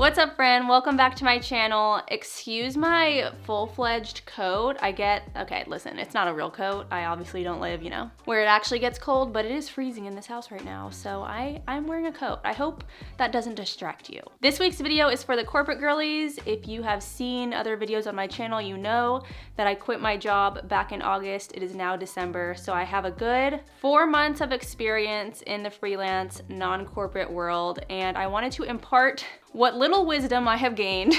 What's up, friend? Welcome back to my channel. Excuse my full-fledged coat. Okay, listen, it's not a real coat. I obviously don't live, where it actually gets cold, but it is freezing in this house right now, so I'm wearing a coat. I hope that doesn't distract you. This week's video is for the corporate girlies. If you have seen other videos on my channel, you know that I quit my job back in August. It is now December, so I have a good 4 months of experience in the freelance, non-corporate world, and I wanted to impart what little wisdom I have gained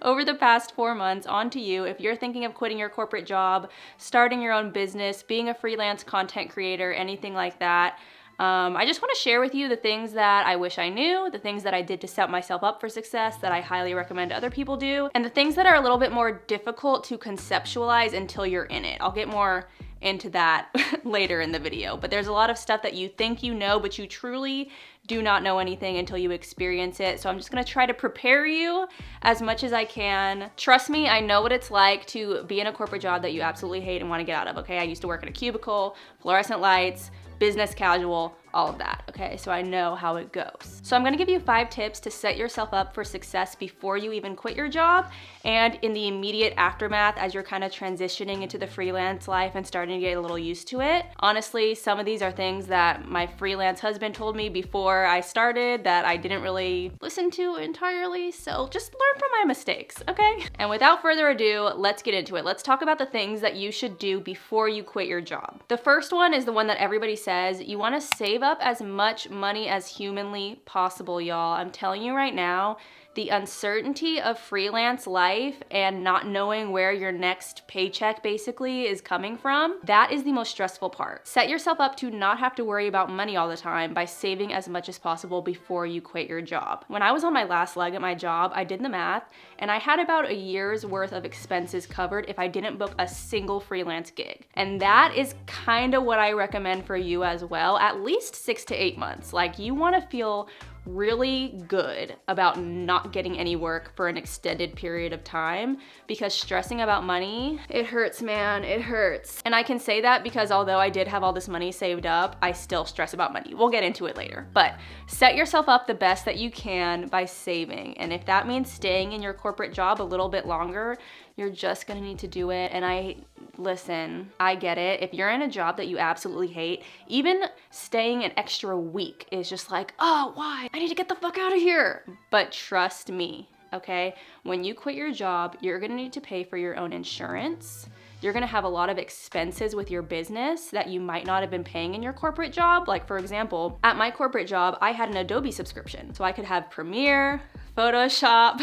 over the past 4 months onto you if you're thinking of quitting your corporate job, starting your own business, being a freelance content creator, anything like that. I just want to share with you the things that I wish I knew, the things that I did to set myself up for success that I highly recommend other people do, and the things that are a little bit more difficult to conceptualize until you're in it. I'll get more into that later in the video, but there's a lot of stuff that you think you know, but you truly do not know anything until you experience it. So I'm just gonna try to prepare you as much as I can. Trust me, I know what it's like to be in a corporate job that you absolutely hate and wanna get out of, okay? I used to work in a cubicle, fluorescent lights, business casual, all of that, okay? So I know how it goes. So I'm gonna give you 5 tips to set yourself up for success before you even quit your job and in the immediate aftermath as you're kind of transitioning into the freelance life and starting to get a little used to it. Honestly, some of these are things that my freelance husband told me before I started that I didn't really listen to entirely, so just learn from my mistakes, okay? And without further ado, let's get into it. Let's talk about the things that you should do before you quit your job. The first one is the one that everybody says. You wanna save up as much money as humanly possible, y'all. I'm telling you right now, the uncertainty of freelance life and not knowing where your next paycheck basically is coming from, that is the most stressful part. Set yourself up to not have to worry about money all the time by saving as much as possible before you quit your job. When I was on my last leg at my job, I did the math and I had about a year's worth of expenses covered if I didn't book a single freelance gig. And that is kind of what I recommend for you as well, at least 6 to 8 months. Like, you want to feel really good about not getting any work for an extended period of time, because stressing about money, it hurts, man, it hurts. And I can say that because although I did have all this money saved up, I still stress about money. We'll get into it later, but set yourself up the best that you can by saving. And if that means staying in your corporate job a little bit longer, you're just gonna need to do it. And listen, I get it. If you're in a job that you absolutely hate, even staying an extra week is just like, oh, why? I need to get the fuck out of here. But trust me, okay? When you quit your job, you're gonna need to pay for your own insurance. You're gonna have a lot of expenses with your business that you might not have been paying in your corporate job. Like, for example, at my corporate job, I had an Adobe subscription. So I could have Premiere, Photoshop,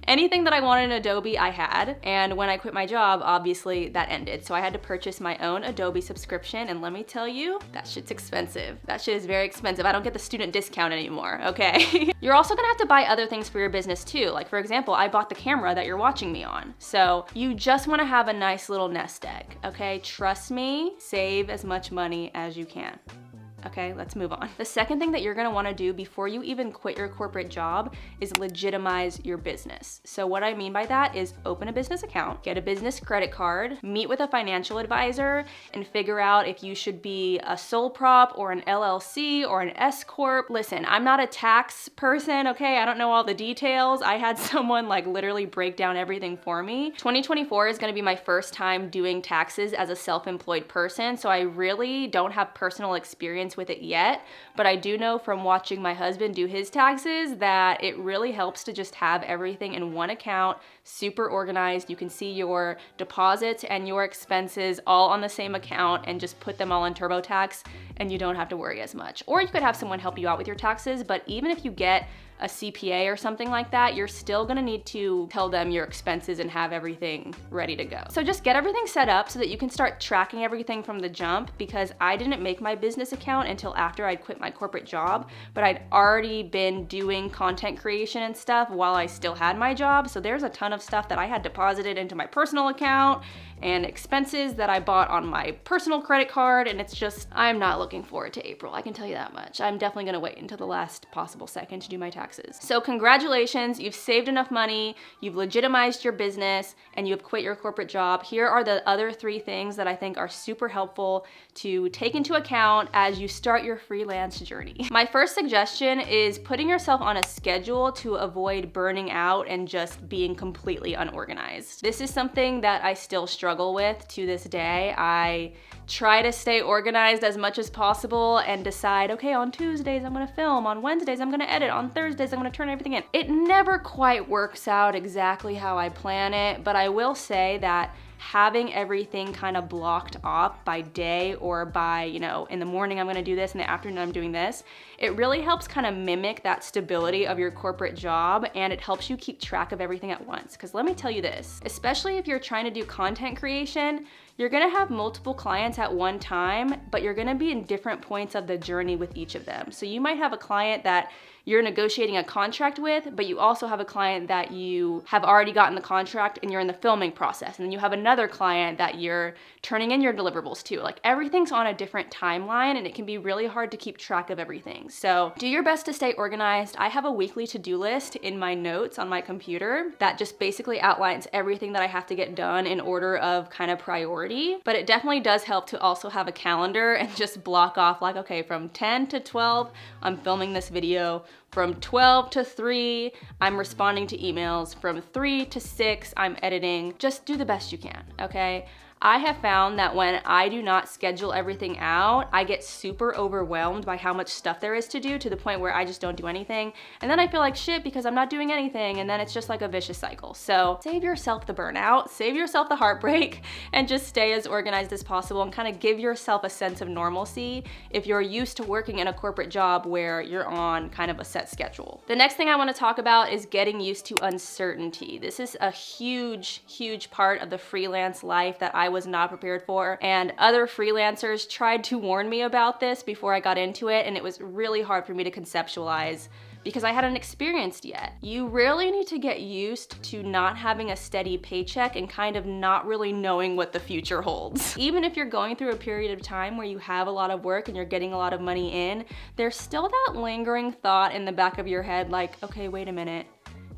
anything that I wanted in Adobe, I had. And when I quit my job, obviously that ended. So I had to purchase my own Adobe subscription. And let me tell you, that shit's expensive. That shit is very expensive. I don't get the student discount anymore, okay? You're also gonna have to buy other things for your business too. Like, for example, I bought the camera that you're watching me on. So you just wanna have a nice little nest egg, okay? Trust me, save as much money as you can. Okay, let's move on. The second thing that you're gonna wanna do before you even quit your corporate job is legitimize your business. So what I mean by that is open a business account, get a business credit card, meet with a financial advisor, and figure out if you should be a sole prop or an LLC or an S Corp. Listen, I'm not a tax person, okay? I don't know all the details. I had someone like literally break down everything for me. 2024 is gonna be my first time doing taxes as a self-employed person, so I really don't have personal experience with it yet, but I do know from watching my husband do his taxes that it really helps to just have everything in one account, super organized. You can see your deposits and your expenses all on the same account and just put them all in TurboTax, and you don't have to worry as much. Or you could have someone help you out with your taxes, but even if you get a CPA or something like that, you're still gonna need to tell them your expenses and have everything ready to go. So just get everything set up so that you can start tracking everything from the jump, because I didn't make my business account until after I'd quit my corporate job, but I'd already been doing content creation and stuff while I still had my job. So there's a ton of stuff that I had deposited into my personal account and expenses that I bought on my personal credit card, and it's just, I'm not looking forward to April, I can tell you that much. I'm definitely gonna wait until the last possible second to do my taxes taxes. So congratulations, you've saved enough money, you've legitimized your business, and you have quit your corporate job. Here are the other 3 things that I think are super helpful to take into account as you start your freelance journey. My first suggestion is putting yourself on a schedule to avoid burning out and just being completely unorganized. This is something that I still struggle with to this day. I try to stay organized as much as possible and decide, okay, on Tuesdays I'm gonna film, on Wednesdays I'm gonna edit, on Thursdays I'm gonna turn everything in. It never quite works out exactly how I plan it, but I will say that having everything kind of blocked off by day or by, in the morning I'm gonna do this, in the afternoon I'm doing this, it really helps kind of mimic that stability of your corporate job, and it helps you keep track of everything at once. Because let me tell you this, especially if you're trying to do content creation, you're gonna have multiple clients at one time, but you're gonna be in different points of the journey with each of them. So you might have a client that you're negotiating a contract with, but you also have a client that you have already gotten the contract and you're in the filming process. And then you have another client that you're turning in your deliverables to. Like, everything's on a different timeline, and it can be really hard to keep track of everything. So do your best to stay organized. I have a weekly to-do list in my notes on my computer that just basically outlines everything that I have to get done in order of kind of priority. But it definitely does help to also have a calendar and just block off, like, okay, from 10 to 12, I'm filming this video. From 12 to 3, I'm responding to emails. From 3 to 6, I'm editing. Just do the best you can, okay? I have found that when I do not schedule everything out, I get super overwhelmed by how much stuff there is to do, to the point where I just don't do anything. And then I feel like shit because I'm not doing anything, and then it's just like a vicious cycle. So save yourself the burnout, save yourself the heartbreak, and just stay as organized as possible and kind of give yourself a sense of normalcy if you're used to working in a corporate job where you're on kind of a set schedule. The next thing I want to talk about is getting used to uncertainty. This is a huge, huge part of the freelance life that I was not prepared for, and other freelancers tried to warn me about this before I got into it, and it was really hard for me to conceptualize because I hadn't experienced yet. You really need to get used to not having a steady paycheck and kind of not really knowing what the future holds. Even if you're going through a period of time where you have a lot of work and you're getting a lot of money in, there's still that lingering thought in the back of your head like, okay, wait a minute.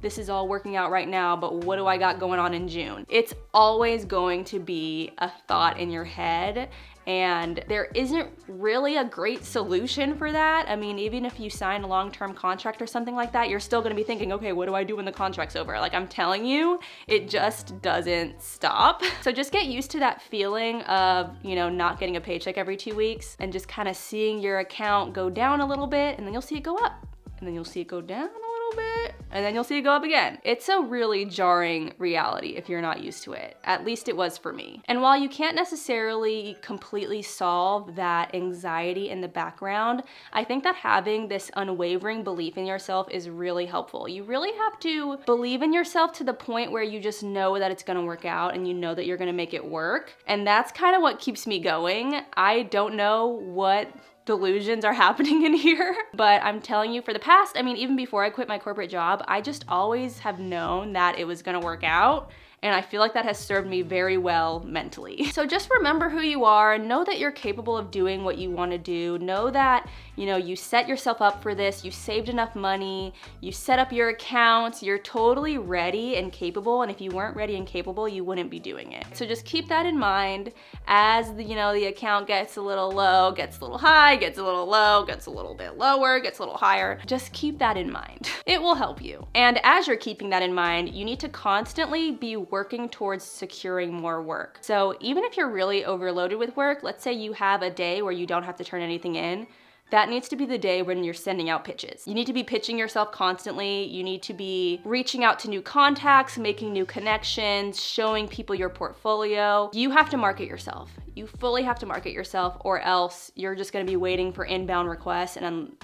This is all working out right now, but what do I got going on in June? It's always going to be a thought in your head, and there isn't really a great solution for that. I mean, even if you sign a long-term contract or something like that, you're still gonna be thinking, okay, what do I do when the contract's over? Like, I'm telling you, it just doesn't stop. So just get used to that feeling of, not getting a paycheck every 2 weeks and just kind of seeing your account go down a little bit, and then you'll see it go up, and then you'll see it go down bit, and then you'll see it go up again. It's a really jarring reality if you're not used to it. At least it was for me. And while you can't necessarily completely solve that anxiety in the background, I think that having this unwavering belief in yourself is really helpful. You really have to believe in yourself to the point where you just know that it's gonna work out and you know that you're gonna make it work. And that's kind of what keeps me going. I don't know what delusions are happening in here, but I'm telling you, for the past, even before I quit my corporate job, I just always have known that it was gonna work out, and I feel like that has served me very well mentally. So just remember who you are, know that you're capable of doing what you wanna do, know that, you set yourself up for this, you saved enough money, you set up your accounts, you're totally ready and capable, and if you weren't ready and capable, you wouldn't be doing it. So just keep that in mind as the account gets a little low, gets a little high, gets a little low, gets a little bit lower, gets a little higher. Just keep that in mind. It will help you. And as you're keeping that in mind, you need to constantly be working towards securing more work. So even if you're really overloaded with work, let's say you have a day where you don't have to turn anything in, that needs to be the day when you're sending out pitches. You need to be pitching yourself constantly. You need to be reaching out to new contacts, making new connections, showing people your portfolio. You have to market yourself. You fully have to market yourself, or else you're just gonna be waiting for inbound requests. And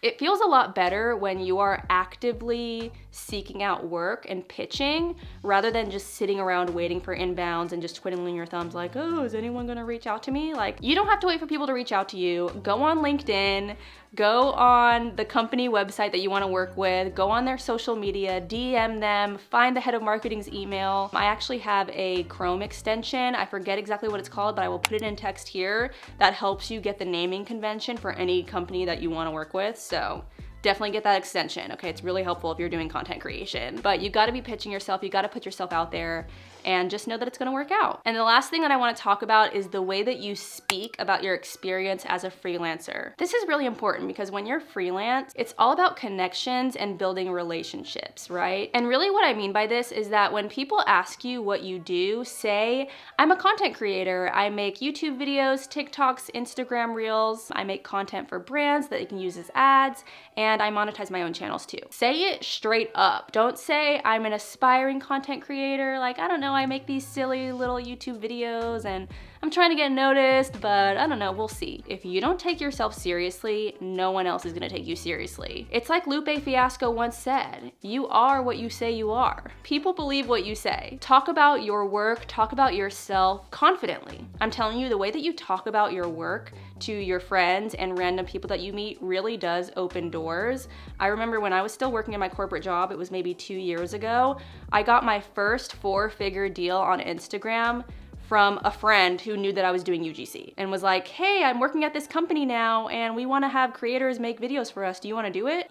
it feels a lot better when you are actively seeking out work and pitching rather than just sitting around waiting for inbounds and just twiddling your thumbs like, oh, is anyone gonna reach out to me? Like, you don't have to wait for people to reach out to you. Go on LinkedIn, go on the company website that you wanna work with, go on their social media, DM them, find the head of marketing's email. I actually have a Chrome extension. I forget exactly what it's called, but I will put it in text here that helps you get the naming convention for any company that you wanna work with. So definitely get that extension, okay? It's really helpful if you're doing content creation. But you gotta be pitching yourself, you gotta put yourself out there, and just know that it's gonna work out. And the last thing that I wanna talk about is the way that you speak about your experience as a freelancer. This is really important because when you're freelance, it's all about connections and building relationships, right? And really what I mean by this is that when people ask you what you do, say, I'm a content creator. I make YouTube videos, TikToks, Instagram Reels. I make content for brands that they can use as ads, and I monetize my own channels too. Say it straight up. Don't say I'm an aspiring content creator. Like, I don't know, I make these silly little YouTube videos and I'm trying to get noticed, but I don't know, we'll see. If you don't take yourself seriously, no one else is gonna take you seriously. It's like Lupe Fiasco once said, you are what you say you are. People believe what you say. Talk about your work, talk about yourself confidently. I'm telling you, the way that you talk about your work to your friends and random people that you meet really does open doors. I remember when I was still working in my corporate job, it was maybe 2 years ago, I got my first 4-figure deal on Instagram from a friend who knew that I was doing UGC and was like, hey, I'm working at this company now and we wanna have creators make videos for us. Do you wanna do it?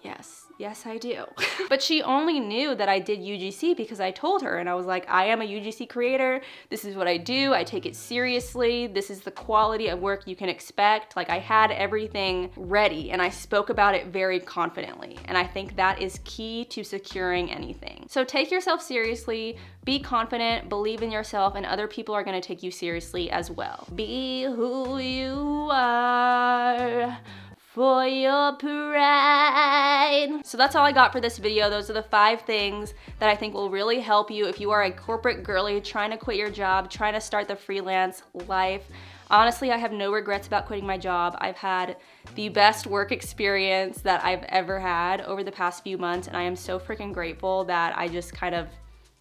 Yes, I do. But she only knew that I did UGC because I told her, and I was like, I am a UGC creator. This is what I do. I take it seriously. This is the quality of work you can expect. Like, I had everything ready and I spoke about it very confidently. And I think that is key to securing anything. So take yourself seriously, be confident, believe in yourself, and other people are gonna take you seriously as well. Be who you are for your pride. So that's all I got for this video. Those are the 5 things that I think will really help you if you are a corporate girly trying to quit your job, trying to start the freelance life. Honestly, I have no regrets about quitting my job. I've had the best work experience that I've ever had over the past few months, and I am so freaking grateful that I just kind of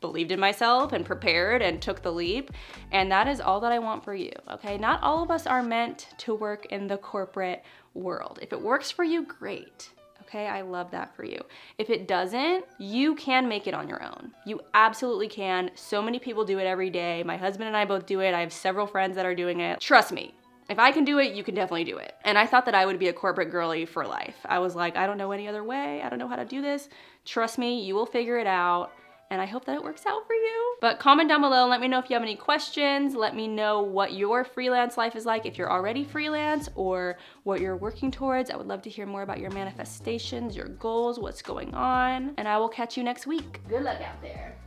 believed in myself and prepared and took the leap. And that is all that I want for you, okay? Not all of us are meant to work in the corporate world. If it works for you, great, okay? I love that for you. If it doesn't, you can make it on your own. You absolutely can. So many people do it every day. My husband and I both do it. I have several friends that are doing it. Trust me, if I can do it, you can definitely do it. And I thought that I would be a corporate girly for life. I was like, I don't know any other way. I don't know how to do this. Trust me, you will figure it out. And I hope that it works out for you. But comment down below and let me know if you have any questions. Let me know what your freelance life is like, if you're already freelance or what you're working towards. I would love to hear more about your manifestations, your goals, what's going on. And I will catch you next week. Good luck out there.